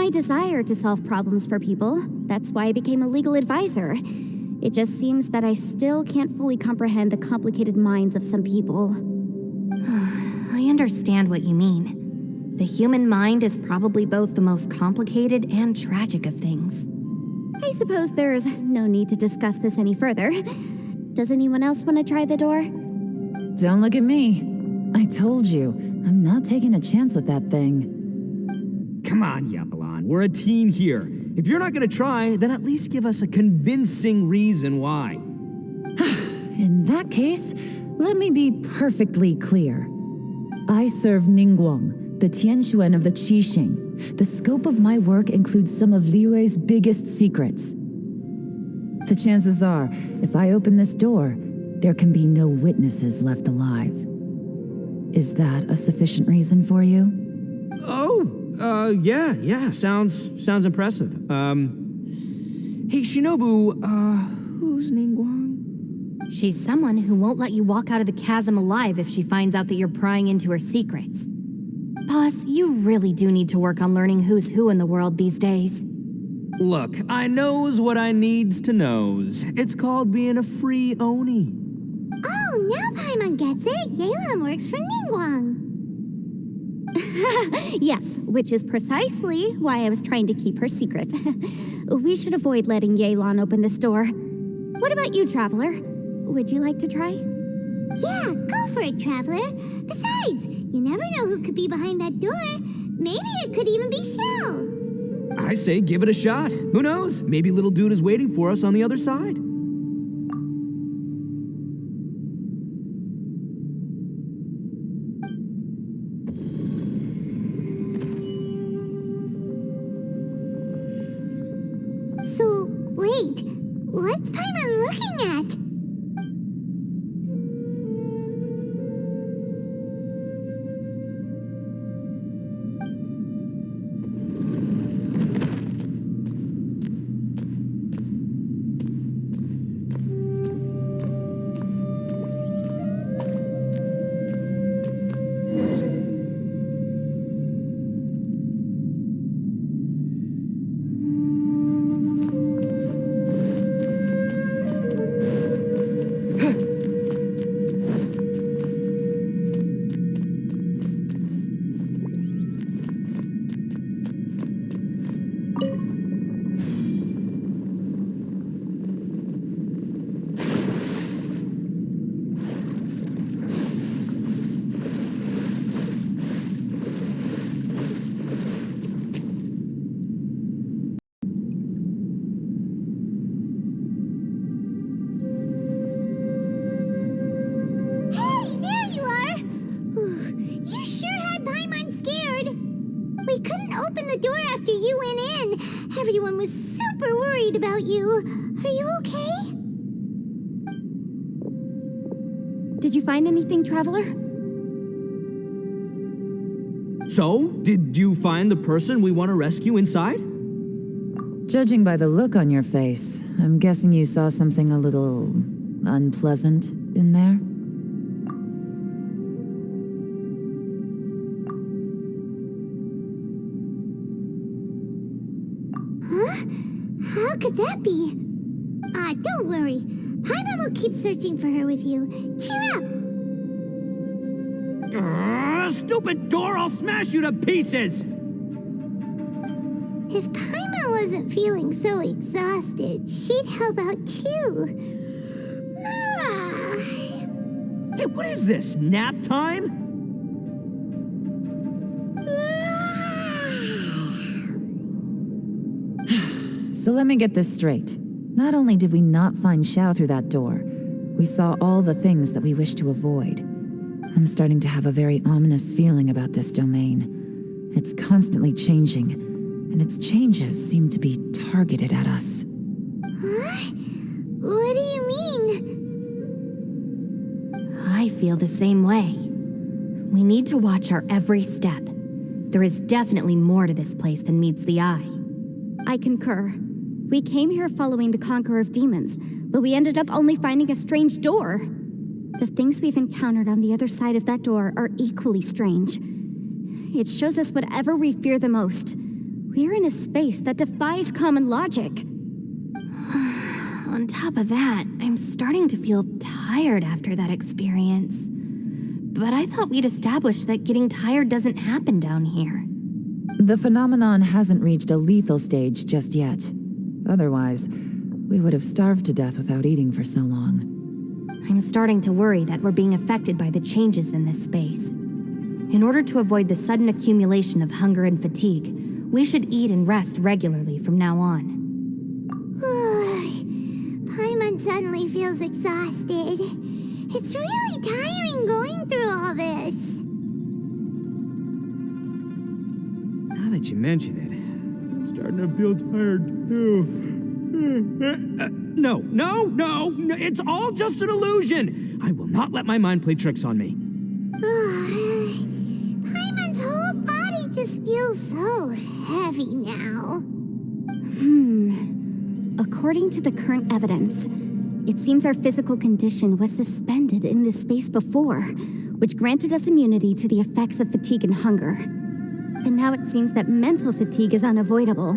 my desire to solve problems for people. That's why I became a legal advisor. It just seems that I still can't fully comprehend the complicated minds of some people. I understand what you mean. The human mind is probably both the most complicated and tragic of things. I suppose there's no need to discuss this any further. Does anyone else want to try the door? Don't look at me. I told you, I'm not taking a chance with that thing. Come on, Yelan. We're a team here. If you're not gonna try, then at least give us a convincing reason why. In that case, let me be perfectly clear. I serve Ningguang, the Tianxuan of the Qixing. The scope of my work includes some of Liyue's biggest secrets. The chances are, if I open this door, there can be no witnesses left alive. Is that a sufficient reason for you? Yeah, sounds impressive. Hey, Shinobu, who's Ningguang? She's someone who won't let you walk out of the chasm alive if she finds out that you're prying into her secrets. Boss, you really do need to work on learning who's who in the world these days. Look, I knows what I needs to knows. It's called being a free Oni. Oh, now Paimon gets it. Yelan works for Ningguang. Yes, which is precisely why I was trying to keep her secret. We should avoid letting Yelan open this door. What about you, Traveler? Would you like to try? Yeah, go for it, Traveler. Besides, you never know who could be behind that door. Maybe it could even be Shell. I say give it a shot. Who knows? Maybe little dude is waiting for us on the other side. So, wait. What's Paimon looking at? Everyone was super worried about you. Are you okay? Did you find anything, Traveler? So, did you find the person we want to rescue inside? Judging by the look on your face, I'm guessing you saw something a little unpleasant in there? How could that be? Don't worry. Paimon will keep searching for her with you. Cheer up! Stupid door! I'll smash you to pieces! If Paimon wasn't feeling so exhausted, she'd help out too. Hey, what is this? Nap time? So let me get this straight. Not only did we not find Xiao through that door, we saw all the things that we wish to avoid. I'm starting to have a very ominous feeling about this domain. It's constantly changing, and its changes seem to be targeted at us. Huh? What do you mean? I feel the same way. We need to watch our every step. There is definitely more to this place than meets the eye. I concur. We came here following the Conqueror of Demons, but we ended up only finding a strange door. The things we've encountered on the other side of that door are equally strange. It shows us whatever we fear the most. We're in a space that defies common logic. On top of that, I'm starting to feel tired after that experience. But I thought we'd established that getting tired doesn't happen down here. The phenomenon hasn't reached a lethal stage just yet. Otherwise, we would have starved to death without eating for so long. I'm starting to worry that we're being affected by the changes in this space. In order to avoid the sudden accumulation of hunger and fatigue, we should eat and rest regularly from now on. Paimon suddenly feels exhausted. It's really tiring going through all this. Now that you mention it, I'm starting to feel tired too. No, it's all just an illusion. I will not let my mind play tricks on me. Paimon's whole body just feels so heavy now. According to the current evidence, it seems our physical condition was suspended in this space before, which granted us immunity to the effects of fatigue and hunger. And now it seems that mental fatigue is unavoidable.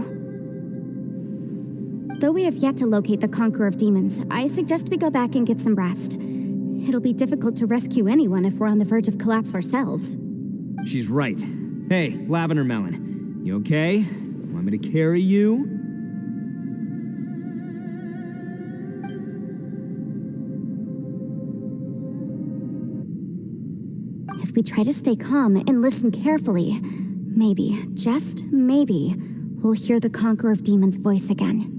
Though we have yet to locate the Conqueror of Demons, I suggest we go back and get some rest. It'll be difficult to rescue anyone if we're on the verge of collapse ourselves. She's right. Hey, Lavender Melon, you okay? Want me to carry you? If we try to stay calm and listen carefully, maybe, just maybe, we'll hear the Conqueror of Demons' voice again.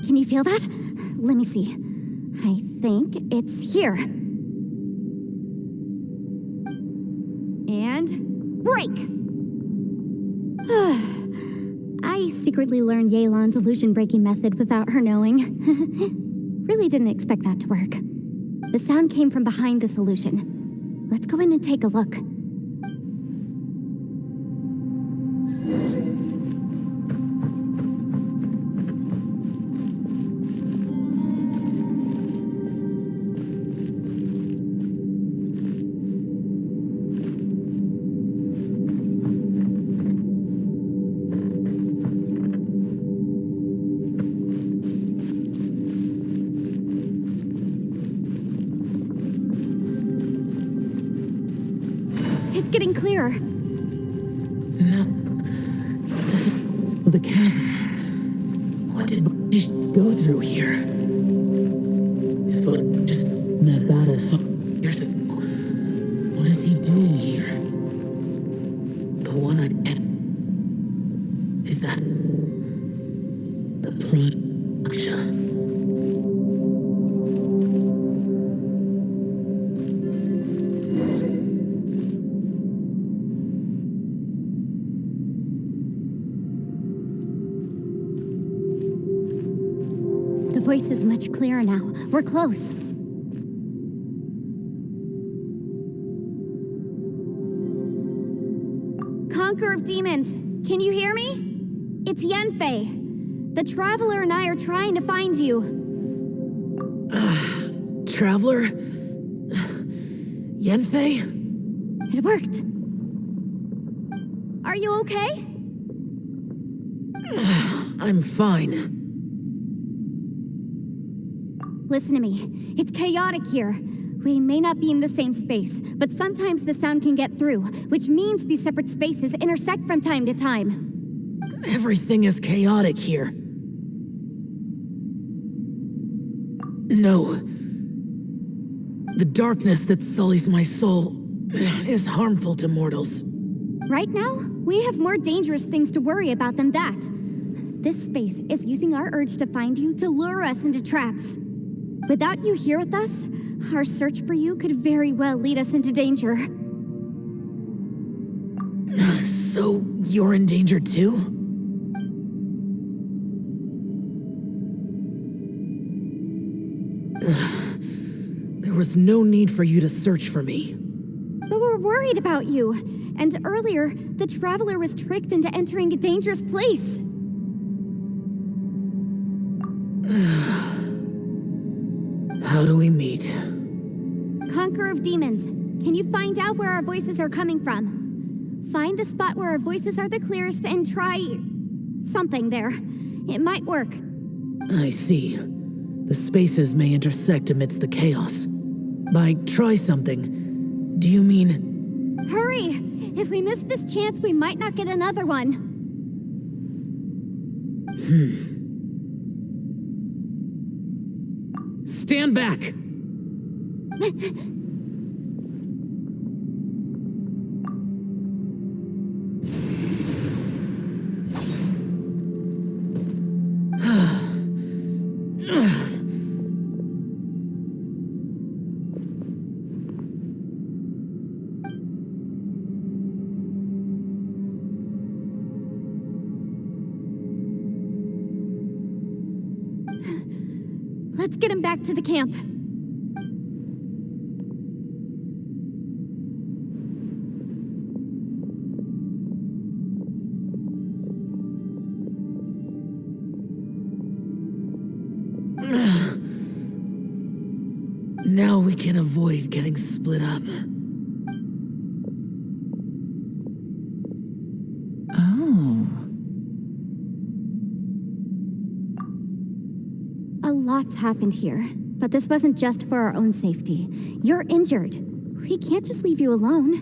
Can you feel that? Let me see. I think it's here. And break! I secretly learned Yelan's illusion-breaking method without her knowing. Really didn't expect that to work. The sound came from behind this illusion. Let's go in and take a look. It's getting clearer. No. This is the chasm. What did British go through here? If it was just that battle years ago, what is he doing here? The one-eyed ant. Is that the Prime Aksha? The voice is much clearer now. We're close. Conqueror of Demons, can you hear me? It's Yanfei. The Traveler and I are trying to find you. Traveler? Yanfei? It worked. Are you okay? I'm fine. Listen to me. It's chaotic here. We may not be in the same space, but sometimes the sound can get through, which means these separate spaces intersect from time to time. Everything is chaotic here. No. The darkness that sullies my soul is harmful to mortals. Right now, we have more dangerous things to worry about than that. This space is using our urge to find you to lure us into traps. Without you here with us, our search for you could very well lead us into danger. So, you're in danger too? There was no need for you to search for me. But we're worried about you. And earlier, the Traveler was tricked into entering a dangerous place. How do we meet? Conqueror of Demons, can you find out where our voices are coming from? Find the spot where our voices are the clearest and try something there. It might work. I see. The spaces may intersect amidst the chaos. By try something, do you mean... Hurry! If we miss this chance, we might not get another one. Stand back! Let's get him back to the camp. Now we can avoid getting split up. Oh. A lot's happened here, but this wasn't just for our own safety. You're injured. We can't just leave you alone.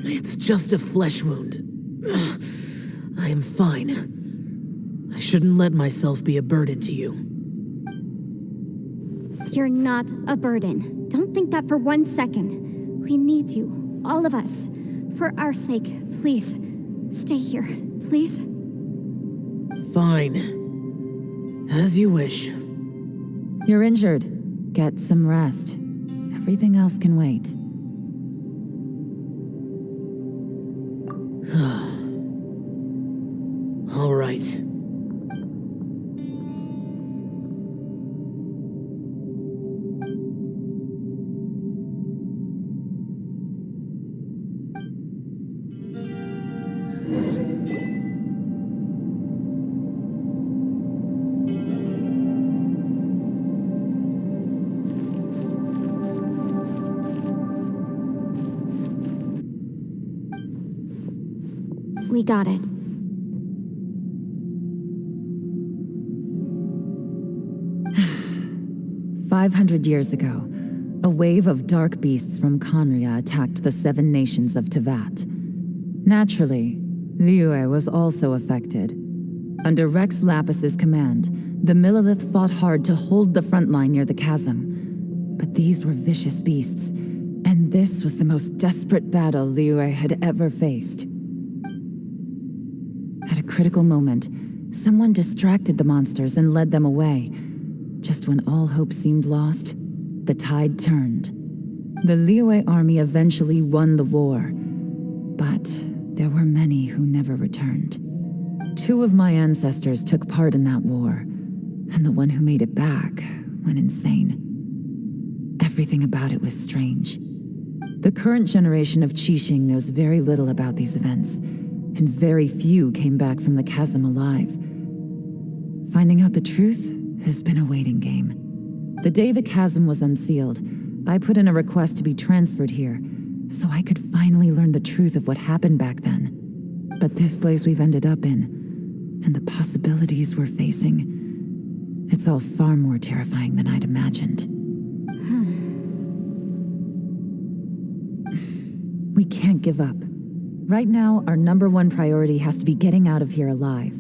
It's just a flesh wound. I am fine. I shouldn't let myself be a burden to you. You're not a burden. Don't think that for 1 second. We need you, all of us. For our sake, please, stay here, please. Fine. As you wish. You're injured. Get some rest. Everything else can wait. All right. We got it. "500 years ago, a wave of dark beasts from Conria attacked the 7 nations of Tevat. Naturally, Liyue was also affected. Under Rex Lapis's command, the Millelith fought hard to hold the front line near the chasm. But these were vicious beasts, and this was the most desperate battle Liyue had ever faced. At a critical moment, someone distracted the monsters and led them away. Just when all hope seemed lost, the tide turned. The Liyue army eventually won the war, but there were many who never returned. 2 of my ancestors took part in that war, and the one who made it back went insane. Everything about it was strange. The current generation of Qixing knows very little about these events, and very few came back from the chasm alive. Finding out the truth has been a waiting game. The day the chasm was unsealed, I put in a request to be transferred here, so I could finally learn the truth of what happened back then. But this place we've ended up in, and the possibilities we're facing, it's all far more terrifying than I'd imagined. We can't give up. Right now, our #1 priority has to be getting out of here alive.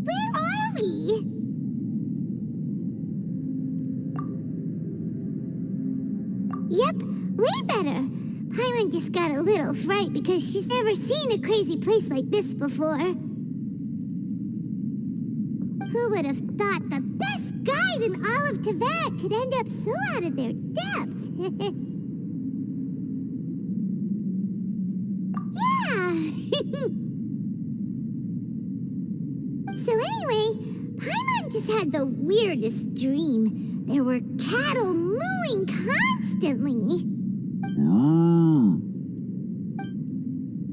Where are we? Yep, way better. Paimon just got a little fright because she's never seen a crazy place like this before. Who would have thought the best guide in all of Tevat could end up so out of their depth? Yeah! So anyway, Paimon just just had the weirdest dream. There were cattle mooing constantly.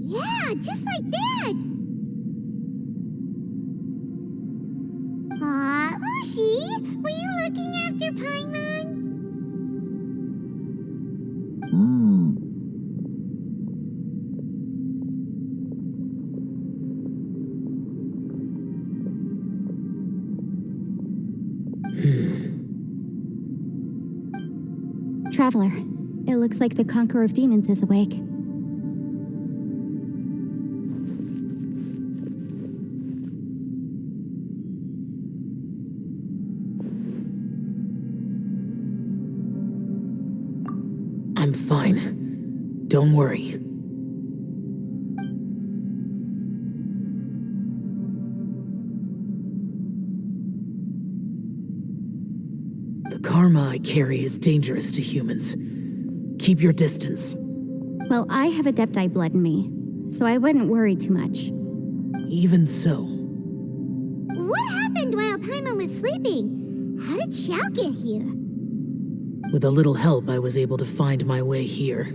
Yeah, just like that. Ushi, were you looking after Paimon? Traveler, it looks like the Conqueror of Demons is awake. I'm fine. Don't worry. The karma I carry is dangerous to humans. Keep your distance. Well, I have Adepti blood in me, so I wouldn't worry too much. Even so. What happened while Paimon was sleeping? How did Xiao get here? With a little help, I was able to find my way here.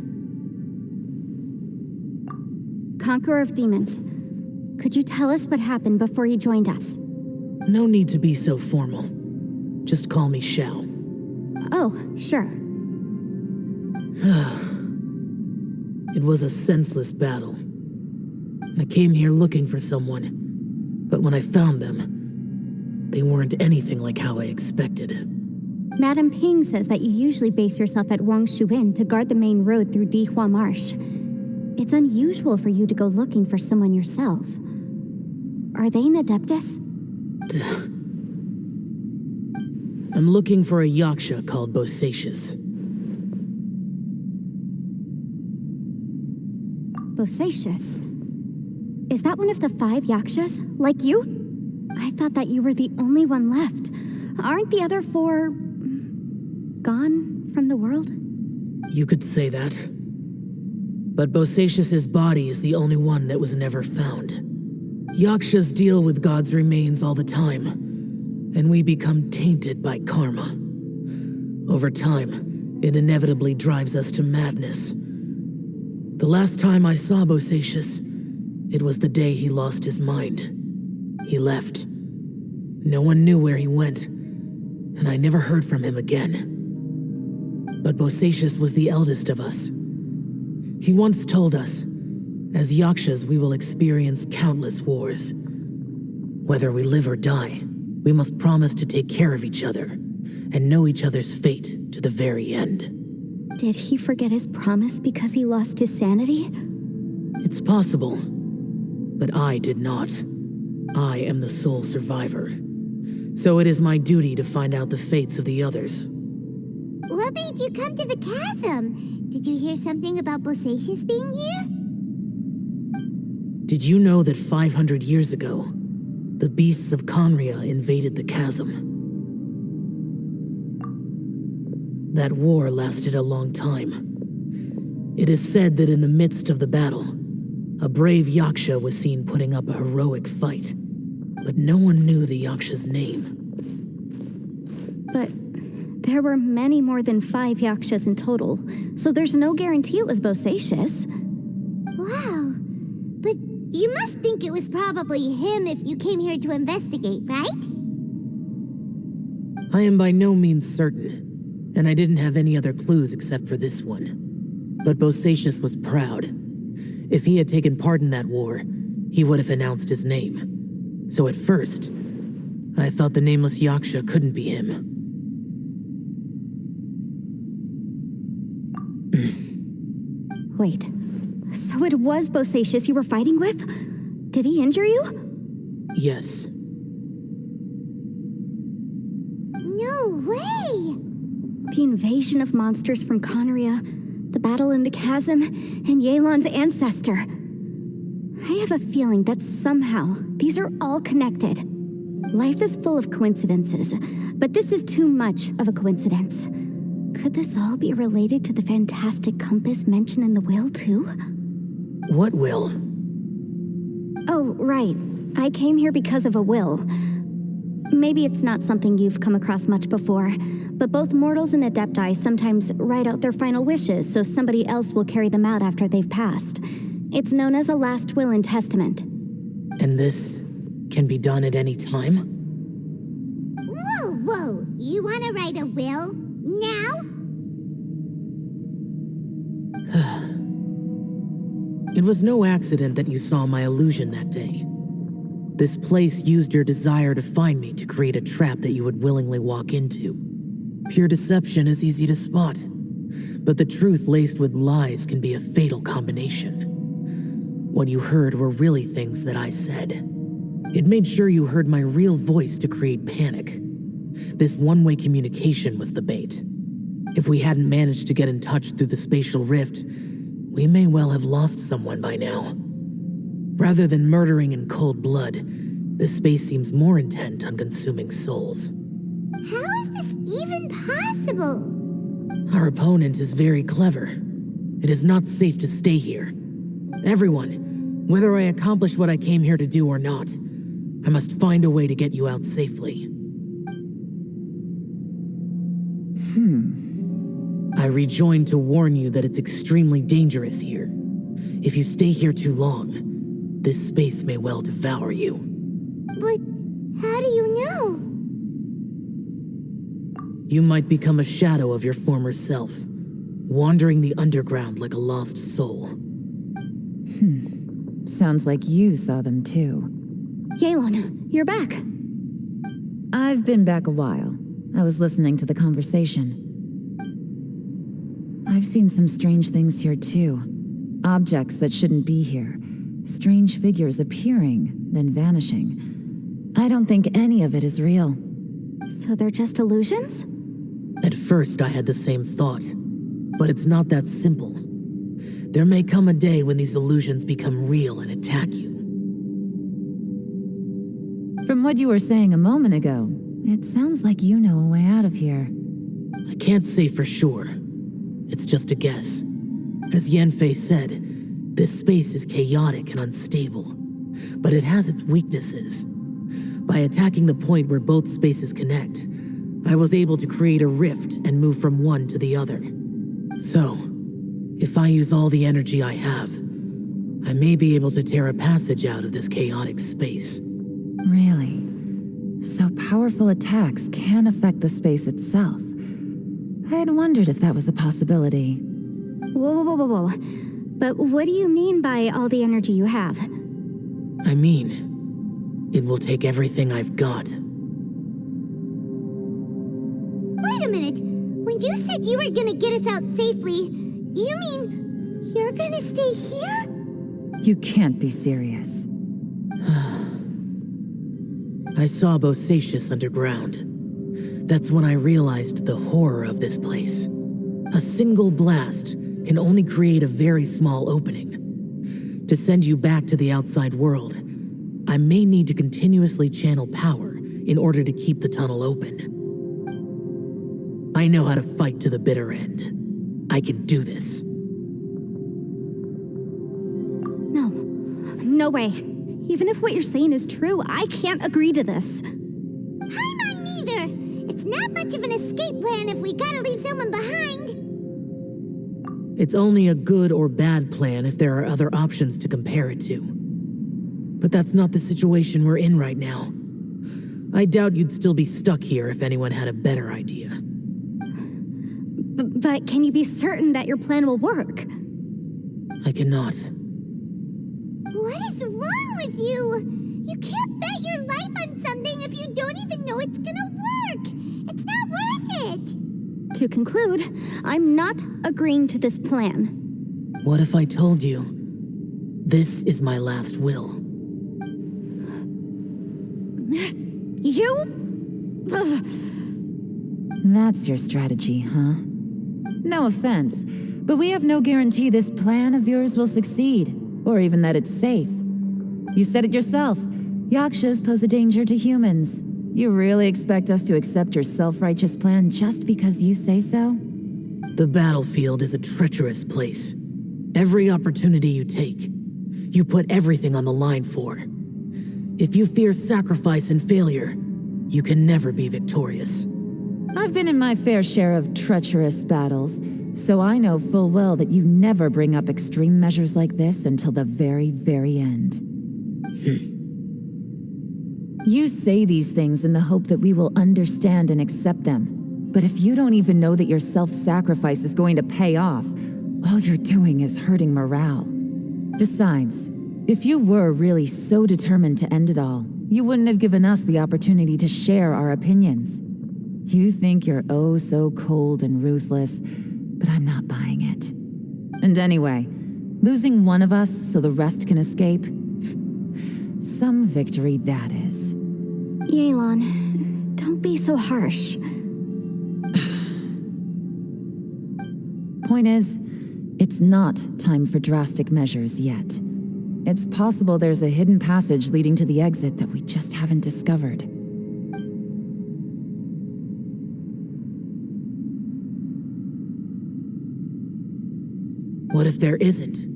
Conqueror of Demons, could you tell us what happened before you joined us? No need to be so formal. Just call me Xiao. Oh, sure. It was a senseless battle. I came here looking for someone, but when I found them, they weren't anything like how I expected. Madam Ping says that you usually base yourself at Wangshuin to guard the main road through Dihua Marsh. It's unusual for you to go looking for someone yourself. Are they an Adeptus? I'm looking for a Yaksha called Bosacius. Bosacius? Is that one of the 5 Yakshas, like you? I thought that you were the only one left. Aren't the other 4... gone from the world? You could say that. But Bosacius's body is the only one that was never found. Yakshas deal with God's remains all the time, and we become tainted by karma. Over time, it inevitably drives us to madness. The last time I saw Bosacius, it was the day he lost his mind. He left. No one knew where he went, and I never heard from him again. But Bosacius was the eldest of us. He once told us, as Yakshas we will experience countless wars. Whether we live or die, we must promise to take care of each other, and know each other's fate to the very end. Did he forget his promise because he lost his sanity? It's possible, but I did not. I am the sole survivor. So it is my duty to find out the fates of the others. What made you come to the chasm? Did you hear something about Bosacius being here? Did you know that 500 years ago, the beasts of Conria invaded the chasm? That war lasted a long time. It is said that in the midst of the battle, a brave Yaksha was seen putting up a heroic fight, but no one knew the Yaksha's name. But there were many more than 5 Yakshas in total, so there's no guarantee it was Bosacius. Wow. But you must think it was probably him if you came here to investigate, right? I am by no means certain, and I didn't have any other clues except for this one. But Bosacius was proud. If he had taken part in that war, he would have announced his name. So at first, I thought the nameless Yaksha couldn't be him. Wait, so it was Bosacius you were fighting with? Did he injure you? Yes. No way! The invasion of monsters from Conria, the battle in the chasm, and Yelan's ancestor. I have a feeling that somehow these are all connected. Life is full of coincidences, but this is too much of a coincidence. Could this all be related to the fantastic compass mentioned in the will, too? What will? Oh, right. I came here because of a will. Maybe it's not something you've come across much before, but both mortals and adepti sometimes write out their final wishes so somebody else will carry them out after they've passed. It's known as a last will and testament. And this can be done at any time? Whoa. You want to write a will? Now? It was no accident that you saw my illusion that day. This place used your desire to find me to create a trap that you would willingly walk into. Pure deception is easy to spot, but the truth laced with lies can be a fatal combination. What you heard were really things that I said. It made sure you heard my real voice to create panic. This one-way communication was the bait. If we hadn't managed to get in touch through the spatial rift, we may well have lost someone by now. Rather than murdering in cold blood, this space seems more intent on consuming souls. How is this even possible? Our opponent is very clever. It is not safe to stay here. Everyone, whether I accomplish what I came here to do or not, I must find a way to get you out safely. I rejoined to warn you that it's extremely dangerous here. If you stay here too long, this space may well devour you. But how do you know? You might become a shadow of your former self, wandering the underground like a lost soul. Sounds like you saw them too. Yelan, you're back. I've been back a while. I was listening to the conversation. I've seen some strange things here too. Objects that shouldn't be here. Strange figures appearing, then vanishing. I don't think any of it is real. So they're just illusions? At first, I had the same thought, but it's not that simple. There may come a day when these illusions become real and attack you. From what you were saying a moment ago, it sounds like you know a way out of here. I can't say for sure. It's just a guess. As Yanfei said, this space is chaotic and unstable, but it has its weaknesses. By attacking the point where both spaces connect, I was able to create a rift and move from one to the other. So, if I use all the energy I have, I may be able to tear a passage out of this chaotic space. Really? So powerful attacks can affect the space itself. I had wondered if that was a possibility. Whoa. But what do you mean by all the energy you have? I mean, it will take everything I've got. Wait a minute. When you said you were gonna get us out safely, you mean you're gonna stay here? You can't be serious. I saw Bosacius underground. That's when I realized the horror of this place. A single blast can only create a very small opening. To send you back to the outside world, I may need to continuously channel power in order to keep the tunnel open. I know how to fight to the bitter end. I can do this. No way. Even if what you're saying is true, I can't agree to this. I'm not neither. It's not much of an escape plan if we gotta leave someone behind. It's only a good or bad plan if there are other options to compare it to. But that's not the situation we're in right now. I doubt you'd still be stuck here if anyone had a better idea. But can you be certain that your plan will work? I cannot. What is wrong with you? You can't bet your life on something if you don't even know it's gonna work. It's not worth it. To conclude, I'm not agreeing to this plan. What if I told you, this is my last will? You? Ugh. That's your strategy, huh? No offense, but we have no guarantee this plan of yours will succeed, or even that it's safe. You said it yourself. Yakshas pose a danger to humans. You really expect us to accept your self-righteous plan just because you say so? The battlefield is a treacherous place. Every opportunity you take, you put everything on the line for. If you fear sacrifice and failure, You can never be victorious. I've been in my fair share of treacherous battles, so I know full well that you never bring up extreme measures like this until the very, very end. You say these things in the hope that we will understand and accept them. But if you don't even know that your self-sacrifice is going to pay off, all you're doing is hurting morale. Besides, if you were really so determined to end it all, you wouldn't have given us the opportunity to share our opinions. You think you're oh so cold and ruthless, but I'm not buying it. And anyway, losing one of us so the rest can escape? Some victory that is. Yelan, don't be so harsh. Point is, it's not time for drastic measures yet. It's possible there's a hidden passage leading to the exit that we just haven't discovered. What if there isn't?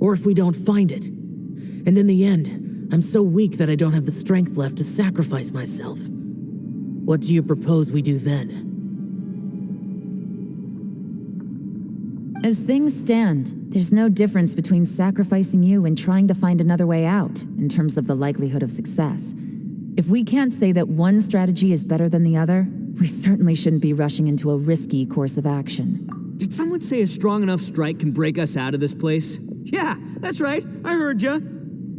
Or if we don't find it? And in the end, I'm so weak that I don't have the strength left to sacrifice myself. What do you propose we do then? As things stand, there's no difference between sacrificing you and trying to find another way out, in terms of the likelihood of success. If we can't say that one strategy is better than the other, we certainly shouldn't be rushing into a risky course of action. Did someone say a strong enough strike can break us out of this place? Yeah, that's right. I heard ya.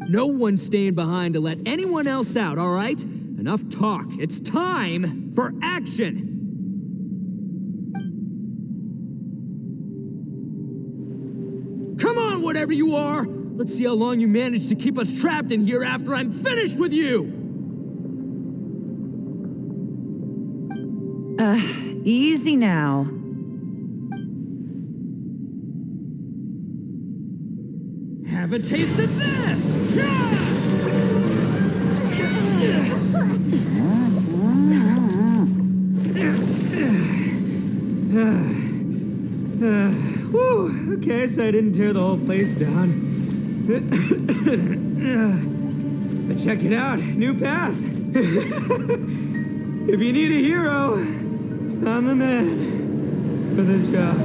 No one's staying behind to let anyone else out, all right? Enough talk. It's time for action. Come on, whatever you are! Let's see how long you manage to keep us trapped in here after I'm finished with you! Easy now. Have a taste of this! Whew, okay, so I didn't tear the whole place down. But check it out, new path. If you need a hero, I'm the man for the job.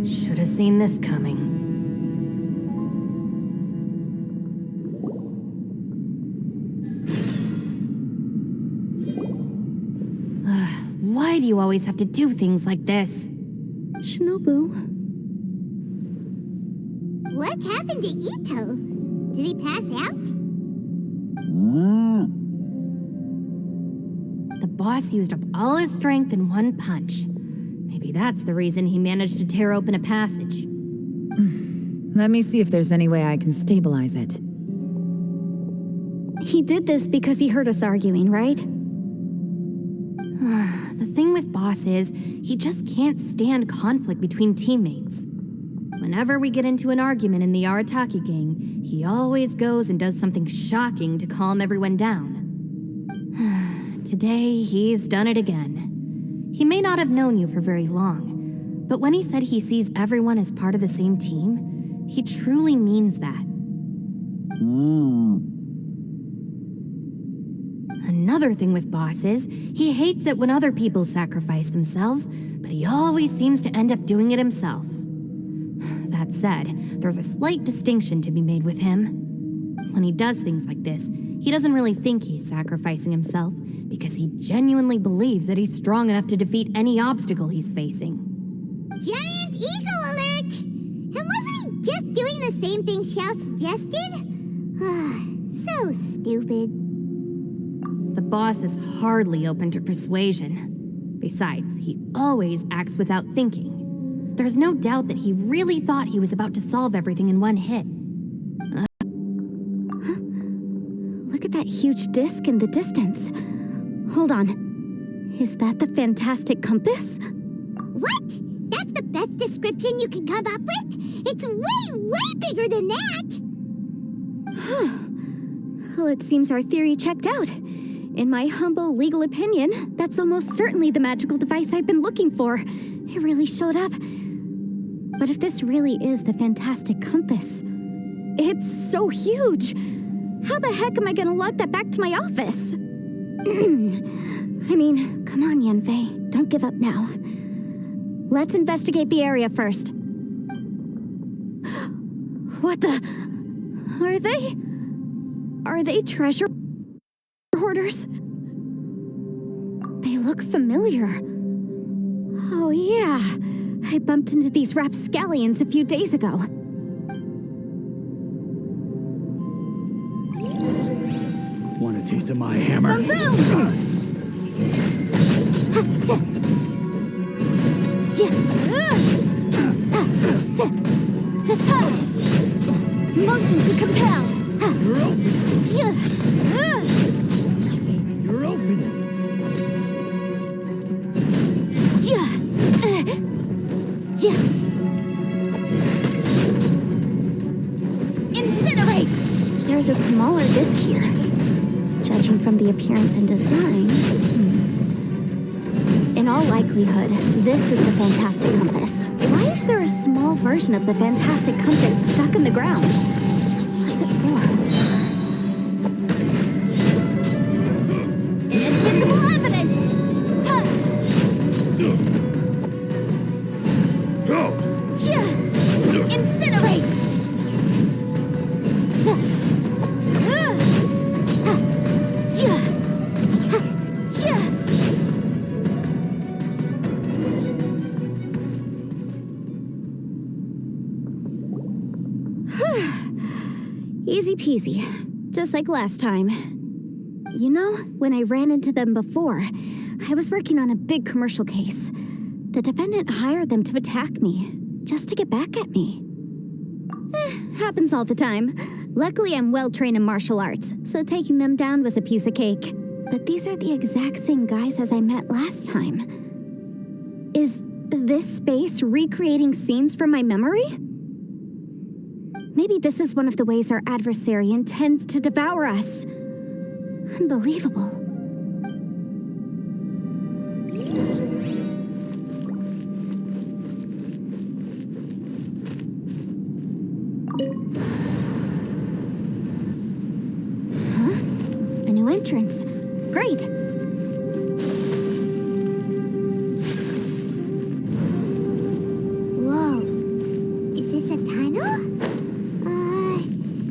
Should have seen this coming. Why do you always have to do things like this? Shinobu. What happened to Ito? Did he pass out? The boss used up all his strength in one punch. Maybe that's the reason he managed to tear open a passage. Let me see if there's any way I can stabilize it. He did this because he heard us arguing, right? The thing with Boss is, he just can't stand conflict between teammates. Whenever we get into an argument in the Arataki gang, he always goes and does something shocking to calm everyone down. Today, he's done it again. He may not have known you for very long, but when he said he sees everyone as part of the same team, he truly means that. Another thing with Boss is, he hates it when other people sacrifice themselves, but he always seems to end up doing it himself. That said, there's a slight distinction to be made with him. When he does things like this, he doesn't really think he's sacrificing himself, because he genuinely believes that he's strong enough to defeat any obstacle he's facing. Giant eagle alert! And wasn't he just doing the same thing Xiao suggested? So stupid. The boss is hardly open to persuasion. Besides, he always acts without thinking. There's no doubt that he really thought he was about to solve everything in one hit. Look at that huge disc in the distance. Hold on. Is that the fantastic compass? What? That's the best description you can come up with? It's way bigger than that! Well, it seems our theory checked out. In my humble legal opinion, that's almost certainly the magical device I've been looking for. It really showed up. But if this really is the fantastic compass, it's so huge. How the heck am I gonna lug that back to my office? I mean, come on, Yanfei. Don't give up now. Let's investigate the area first. What the? Are they treasure hoarders? They look familiar. Oh yeah, I bumped into these rapscallions a few days ago. Want a taste of my hammer? Motion to compel. You're open. You're open. Incinerate! There's a smaller disc here. Judging from the appearance and design... In all likelihood, this is the Fantastic Compass. Why is there a small version of the Fantastic Compass stuck in the ground? What's it for? Invisible evidence! Incinerate! Easy peasy, just like last time. You know, when I ran into them before, I was working on a big commercial case. The defendant hired them to attack me, just to get back at me. Happens all the time. Luckily, I'm well-trained in martial arts, so taking them down was a piece of cake. But these are the exact same guys as I met last time. Is this space recreating scenes from my memory? Maybe this is one of the ways our adversary intends to devour us. Unbelievable. Huh? A new entrance. Great! Whoa. Is this a tunnel?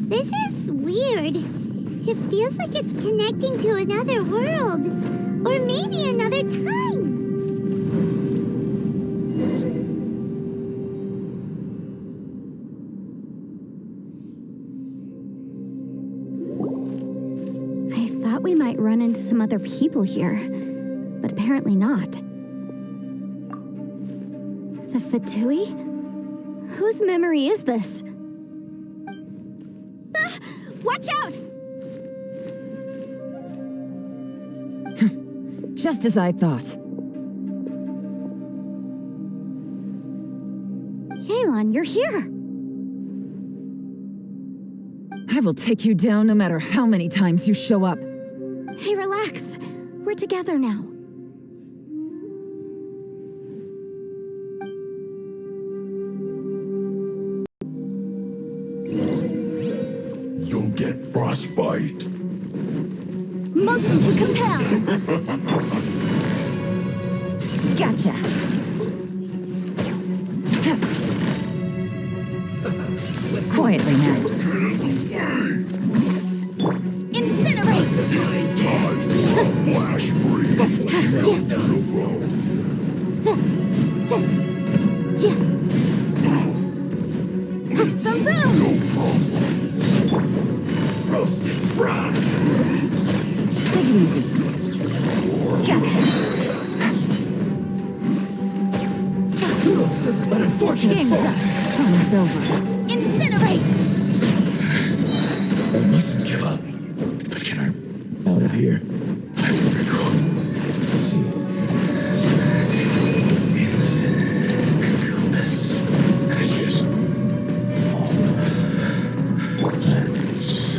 This is weird. It feels like it's connecting to another world. Or maybe another time. I thought we might run into some other people here, but apparently not. The Fatui? Whose memory is this? Ah, watch out! Just as I thought. Yelan, you're here! I will take you down no matter how many times you show up. Hey, relax. We're together now. You'll get frostbite. Motion to compel! Gotcha. Quietly now. Incinerate! Flash freeze. Melt to the bone. It's no problem. Roasted fried. Take it easy. Gotcha. An unfortunate Game's up. fault. Time's over. Incinerate! I mustn't give up. But can I out of here? I will recall. See. In the compass. I just.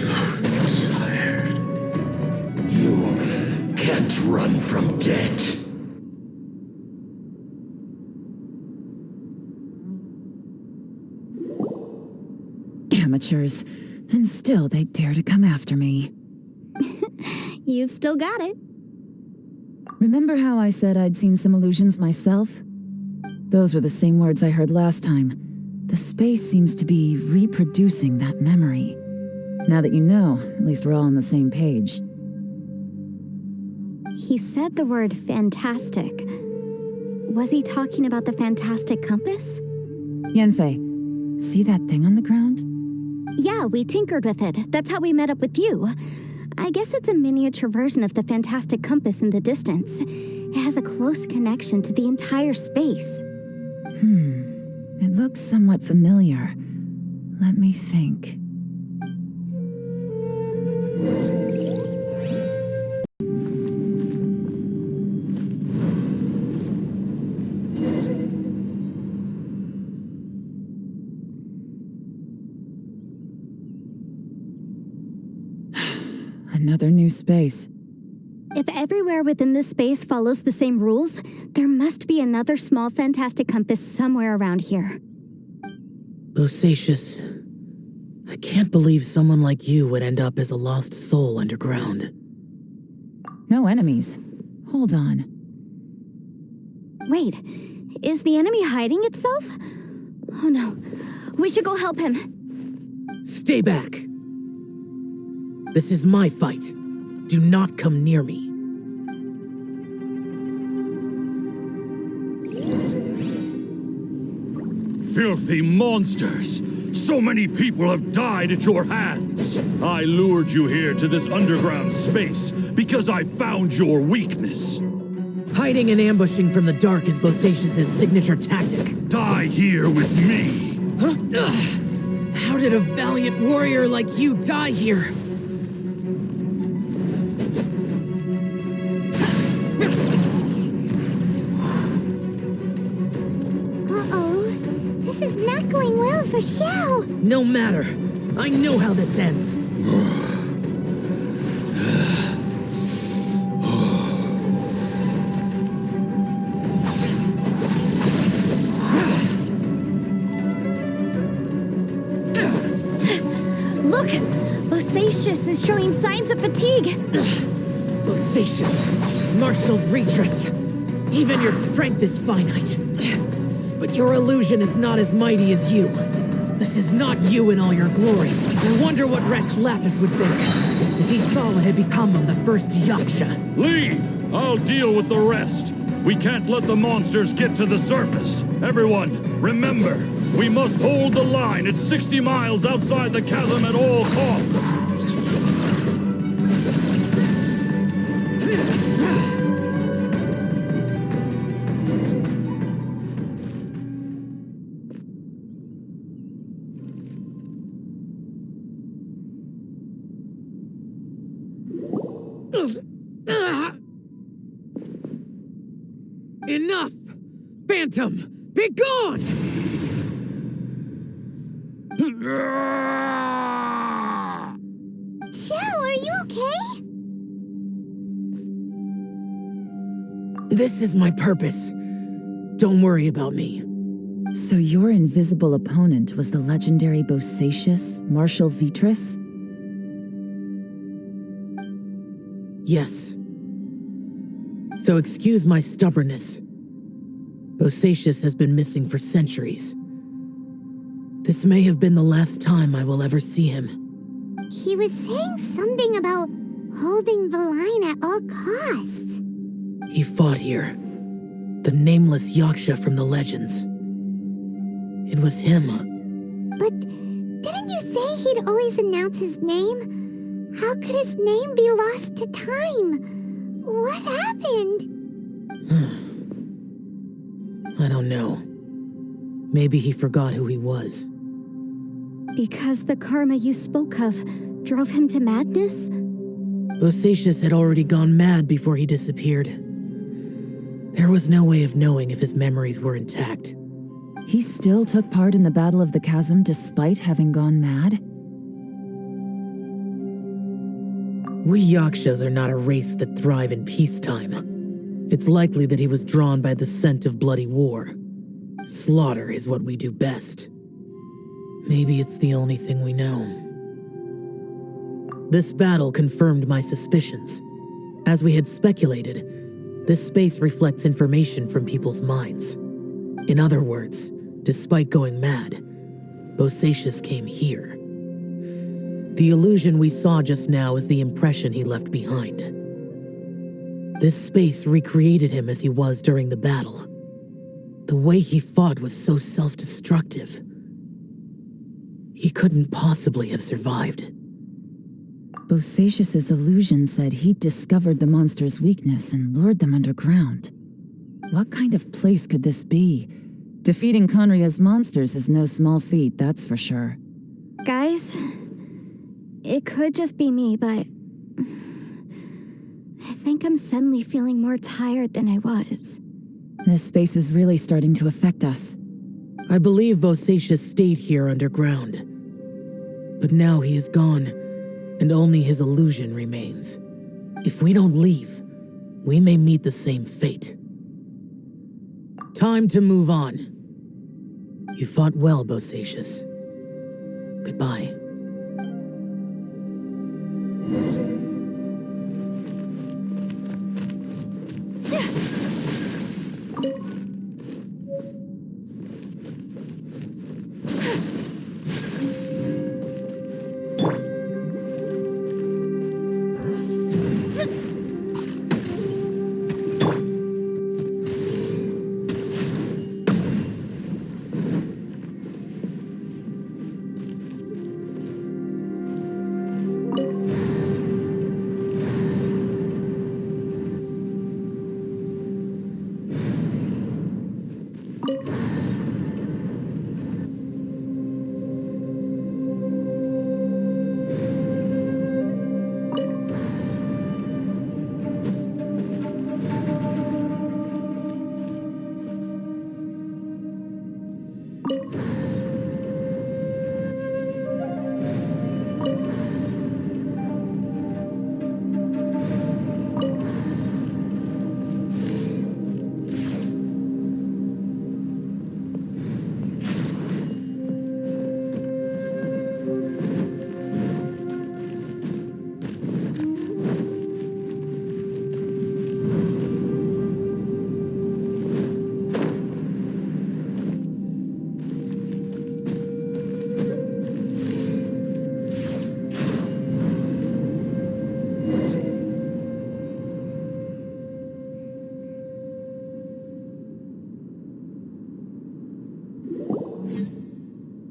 I'm so tired. You can't run from death. Amateurs. And still they dare to come after me. You've still got it. Remember how I said I'd seen some illusions myself? Those were the same words I heard last time. The space seems to be reproducing that memory. Now that you know, at least we're all on the same page. He said the word fantastic. Was he talking about the fantastic compass? Yanfei, see that thing on the ground? Yeah, we tinkered with it. That's how we met up with you. I guess it's a miniature version of the fantastic compass in the distance. It has a close connection to the entire space. It looks somewhat familiar. Let me think. Another new space. If everywhere within this space follows the same rules, there must be another small fantastic compass somewhere around here. Bosacious. I can't believe someone like you would end up as a lost soul underground. No enemies. Hold on. Wait, is the enemy hiding itself? Oh no, we should go help him. Stay back! This is my fight. Do not come near me. Filthy monsters! So many people have died at your hands! I lured you here to this underground space because I found your weakness. Hiding and ambushing from the dark is Bosacious's signature tactic. Die here with me! Huh? Ugh. How did a valiant warrior like you die here? This is not going well for Xiao. No matter. I know how this ends. Look! Bosacious is showing signs of fatigue. Bosacious, martial Retris. Even your strength is finite. But your illusion is not as mighty as you. This is not you in all your glory. I wonder what Rex Lapis would think if he saw what had become of the first Yaksha. Leave! I'll deal with the rest. We can't let the monsters get to the surface. Everyone, remember, we must hold the line at 60 miles outside the chasm at all costs. Enough! Phantom, be gone! Xiao, are you okay? This is my purpose. Don't worry about me. So your invisible opponent was the legendary Bosacious, Marshal Vitris? Yes. So excuse my stubbornness. Bosacious has been missing for centuries. This may have been the last time I will ever see him. He was saying something about holding the line at all costs. He fought here. The nameless Yaksha from the legends. It was him. But didn't you say he'd always announce his name? How could his name be lost to time? What happened? I don't know. Maybe he forgot who he was. Because the karma you spoke of drove him to madness? Bosacious had already gone mad before he disappeared. There was no way of knowing if his memories were intact. He still took part in the Battle of the Chasm despite having gone mad? We Yakshas are not a race that thrive in peacetime. It's likely that he was drawn by the scent of bloody war. Slaughter is what we do best. Maybe it's the only thing we know. This battle confirmed my suspicions. As we had speculated, this space reflects information from people's minds. In other words, despite going mad, Bosacius came here. The illusion we saw just now is the impression he left behind. This space recreated him as he was during the battle. The way he fought was so self-destructive. He couldn't possibly have survived. Bosacius's illusion said he'd discovered the monster's weakness and lured them underground. What kind of place could this be? Defeating Conria's monsters is no small feat, that's for sure. Guys, it could just be me, but I think I'm suddenly feeling more tired than I was. This space is really starting to affect us. I believe Bosacius stayed here underground. But now he is gone, and only his illusion remains. If we don't leave, we may meet the same fate. Time to move on. You fought well, Bosacius. Goodbye.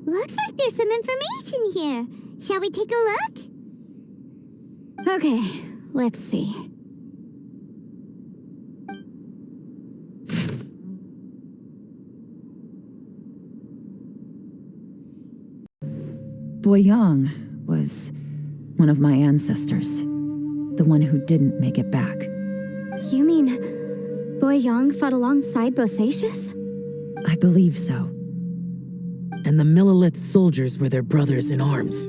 Looks like there's some information here. Shall we take a look? Okay, let's see. Boyang was one of my ancestors. The one who didn't make it back. You mean Boyang fought alongside Bosacius? I believe so. And the Millilith soldiers were their brothers in arms.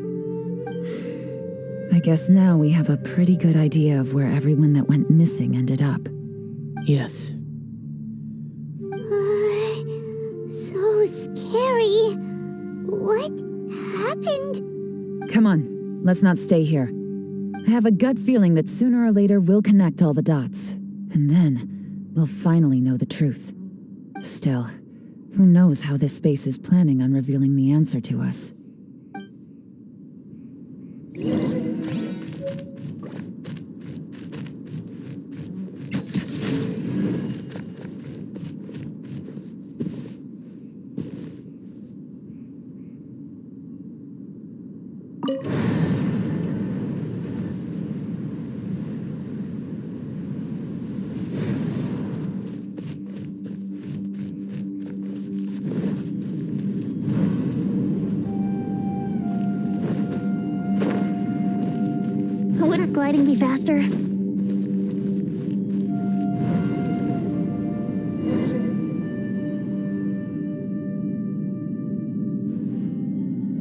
I guess now we have a pretty good idea of where everyone that went missing ended up. Yes. So scary. What happened? Come on, let's not stay here. I have a gut feeling that sooner or later we'll connect all the dots. And then, we'll finally know the truth. Still, who knows how this space is planning on revealing the answer to us. Wouldn't gliding be faster?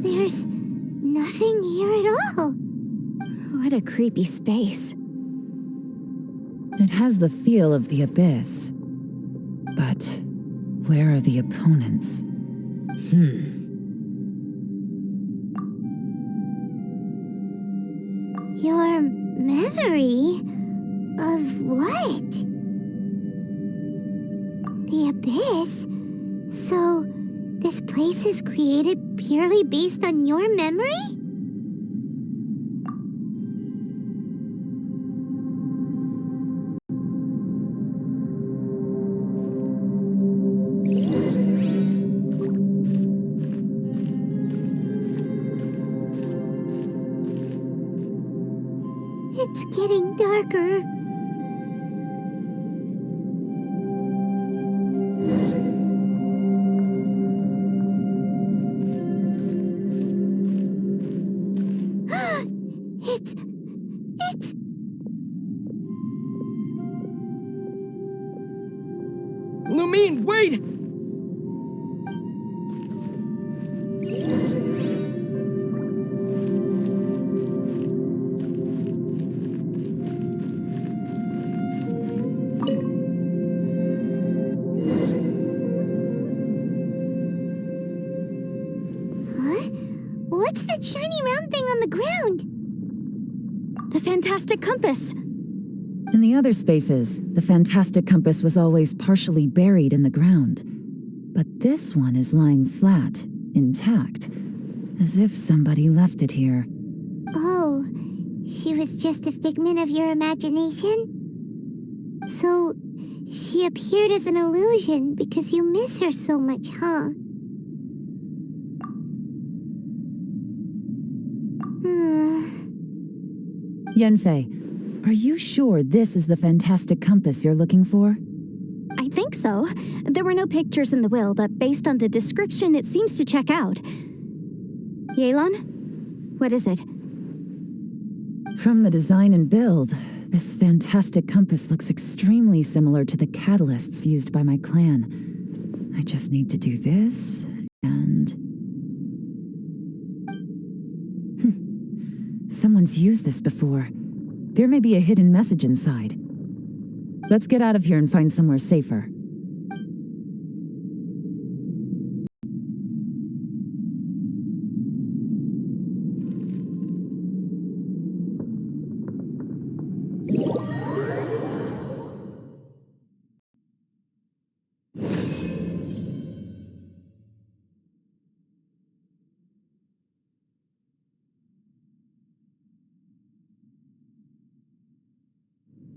There's nothing here at all. What a creepy space. It has the feel of the abyss. But where are the opponents? memory? Of what? The Abyss? So, this place is created purely based on your memory? It's getting darker. It's... Lumine, wait! What's that shiny round thing on the ground? The fantastic compass. In the other spaces, the fantastic compass was always partially buried in the ground. But this one is lying flat, intact, as if somebody left it here. Oh, she was just a figment of your imagination? So, she appeared as an illusion because you miss her so much, huh? Yanfei, are you sure this is the fantastic compass you're looking for? I think so. There were no pictures in the will, but based on the description, it seems to check out. Yelan? What is it? From the design and build, this fantastic compass looks extremely similar to the catalysts used by my clan. I just need to do this, and... Someone's used this before. There may be a hidden message inside. Let's get out of here and find somewhere safer.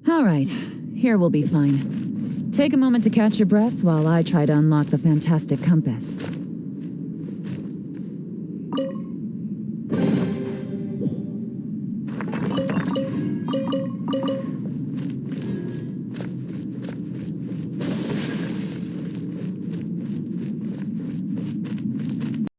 All right, here we'll be fine. Take a moment to catch your breath while I try to unlock the fantastic compass.